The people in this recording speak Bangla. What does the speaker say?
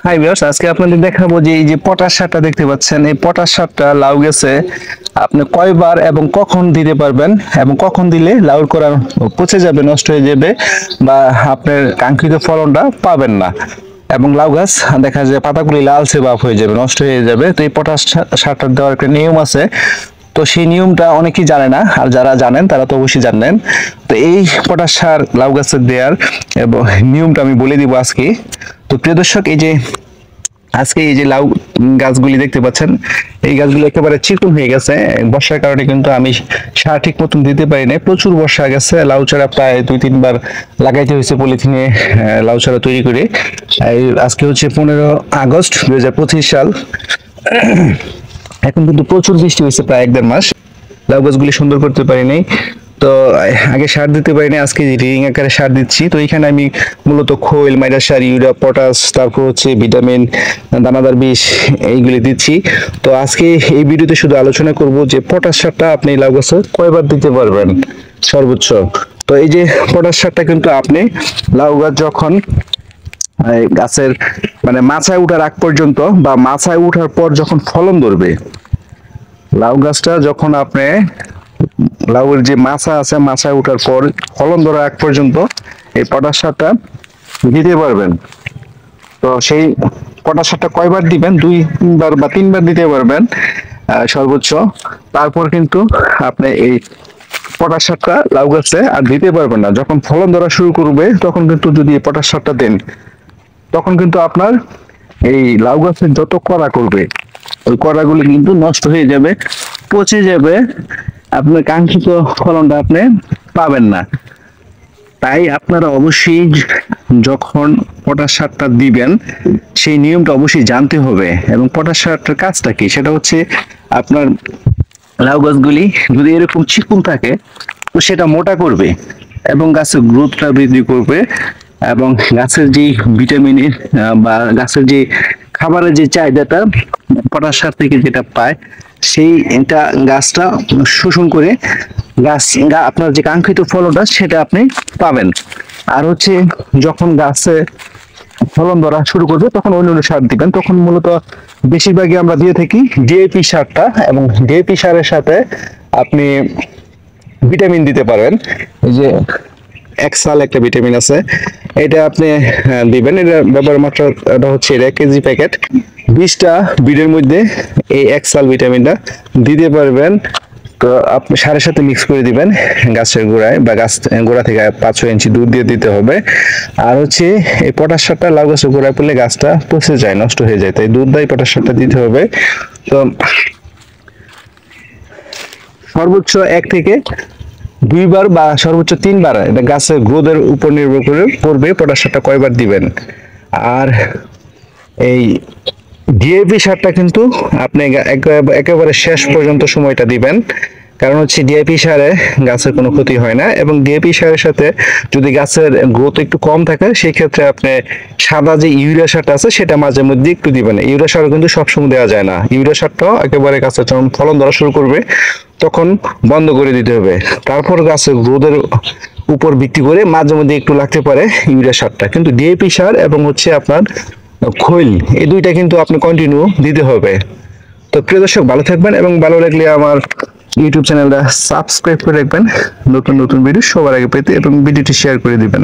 হাই ভিউয়ার্স, আজকে আপনাদের দেখাবো যে এই যে পটাশ সারটা দেখতে পাচ্ছেন, এই পটাশ সারটা লাউ গাছে আপনি কয়বার এবং কখন দিতে পারবেন এবং কখন দিলে লাউর করা পচে যাবে, নষ্ট হয়ে যাবে বা আপনার কাঙ্ক্ষিত ফলনটা পাবেন না এবং লাউ গাছ দেখা যায় পাতাগুলি লালচে ভাব হয়ে যাবে, নষ্ট হয়ে যাবে। তো এই পটাশ সারটা দেওয়ার একটা নিয়ম আছে। তো সেই নিয়মটা অনেকেই জানে না, আর যারা জানেন তারা তো অবশ্যই জানেন। তো এই পটাশ সার লাউ গাছের দেওয়ার এবং নিয়মটা আমি বলে দিব আজকে। তো প্রিয় দর্শক, এই যে আজকে এই যে লাউ গাছগুলি দেখতে পাচ্ছেন, এই গাছগুলো একেবারে চিকন হয়ে গেছে বর্ষার কারণে, কিন্তু আমি সার ঠিক মতন দিতে পারি না, প্রচুর বর্ষা গেছে। লাউ চারা প্রায় 2-3 বার লাগাইতে হয়েছে পলিথিনে লাউ চারা তৈরি করে। আজকে হচ্ছে 15 আগস্ট 2025 সাল। এখন কিন্তু প্রচুর বৃষ্টি হয়েছে প্রায় 1-1.5 মাস, লাউ গাছগুলি সুন্দর করতে পারি নাই। তো আগে সার দিতে পারিনি, আজকে রিং আকারে সার দিচ্ছি। তো এখানে আমি মূলত খৈল, মাইরা সার, ইউরিয়া, পটাশ, তারপর হচ্ছে ভিটামিন, দানাদার বিষ এইগুলি দিচ্ছি। তো আজকে এই ভিডিওতে শুধু আলোচনা করব যে পটাশ সারটা আপনি লাউ গাছে কয়বার দিতে পারবেন সর্বোচ্চ। তো এই যে পটাশ সারটা কিন্তু আপনি লাউ গাছ যখন গাছের মানে মাচায় উঠার আগ পর্যন্ত বা মাচায় উঠার পর যখন ফলন ধরবে, লাউ গাছটা যখন আপনি লাউয়ের যে মাছা আছে মাছায় ওঠার পর ফলন ধরা আগ পর্যন্ত এই পটাশ সারটা দিতে পারবেন। তো সেই পটাশ সারটা কয়বার দিবেন? 2-3 বার বা 3 বার দিতে পারবেন সর্বোচ্চ। তারপর কিন্তু আপনি এই পটাশ সারটা লাউ গাছে আর দিতে পারবেন না। যখন ফলন ধরা শুরু করবে তখন কিন্তু যদি এই পটাশ সারটা দেন, তখন কিন্তু আপনার এই লাউ গাছের যত কড়া করবে ওই কড়াগুলো কিন্তু নষ্ট হয়ে যাবে, পচে যাবে, আপনার কাঙ্ক্ষিত ফলনটা আপনি পাবেন না। তাই আপনারা অবশ্যই যখন পটাশ সারটা দিবেন সেই নিয়মটা অবশ্যই জানতে হবে। এবং পটাশ সারটার কাজটা কি, সেটা হচ্ছে আপনার লাউ গাছগুলি যদি এরকম চিকন থাকে তো সেটা মোটা করবে এবং গাছের গ্রোথটা বৃদ্ধি করবে এবং গাছের যে ভিটামিনের বা গাছের যে খাবারের যে চাহিদাটা পটাশ সার থেকে যেটা পায় সেই এটা গাছটা শোষণ করে আপনার যে কাঙ্ক্ষিত ফলনটা সেটা আপনি পাবেন। আর হচ্ছে যখন গাছে ফলন ধরা শুরু করবে তখন অন্য অন্য সার দিবেন। তখন মূলত বেশিরভাগই আমরা দিয়ে থাকি ডিএপি সারটা, এবং ডিএপি সারের সাথে আপনি ভিটামিন দিতে পারেন। এই যে এক্সাল একটা ভিটামিন আছে, এটা আপনি দিবেন। এটা ব্যবহার মাত্রাটা হচ্ছে 1 কেজি প্যাকেট, 20টা বিডের মধ্যে এই এক্সাল ভিটামিনটা দিতে পারবেন। তো আপনি সারের সাথে মিক্স করে দিবেন গাছের গোড়ায়, বা গাছ গোড়া থেকে 5-6 ইঞ্চি দূর দিয়ে দিতে হবে। আর হচ্ছে এই পটাশ সারটা লাউ গাছের গোড়ায় পড়লে গাছটা পচে যায়, নষ্ট হয়ে যায়, তাই দুধ দাই পটাশ সারটা দিতে হবে। তো সর্বোচ্চ 1 থেকে 2 বার বা সর্বোচ্চ 3 বার, এটা গাছের গ্রোথের উপর নির্ভর করে করবে পটাশ সারটা কয়বার দিবেন। আর এই ডিএপি সারটা কিন্তু আপনি একেবারে শেষ পর্যন্ত সময়টা দিবেন, কারণ হচ্ছে ডিএপি সারে গাছের কোনো ক্ষতি হয় না। এবং ডিএপি সারের সাথে যদি গাছের গ্রোথ একটু কম থাকে সেই ক্ষেত্রে আপনি সাদা যে ইউরিয়া সারটা আছে সেটা মাঝে মধ্যে একটু দিবেন। ইউরিয়া সার কিন্তু সবসময় দেওয়া যায় না, ইউরিয়া সারটাও একেবারে গাছের যখন ফলন ধরা শুরু করবে তখন বন্ধ করে দিতে হবে। তারপর গাছের গ্রোথের উপর ভিত্তি করে মাঝে মধ্যে একটু লাগতে পারে ইউরিয়া সারটা, কিন্তু ডিএপি সার এবং হচ্ছে আপনার খৈল, এই দুইটা কিন্তু আপনি কন্টিনিউ দিতে হবে। তো প্রিয় দর্শক, ভালো থাকবেন এবং ভালো লাগলে আমার ইউটিউব চ্যানেলটা সাবস্ক্রাইব করে রাখবেন নতুন নতুন ভিডিও সবার আগে পেতে, এবং ভিডিওটি শেয়ার করে দিবেন।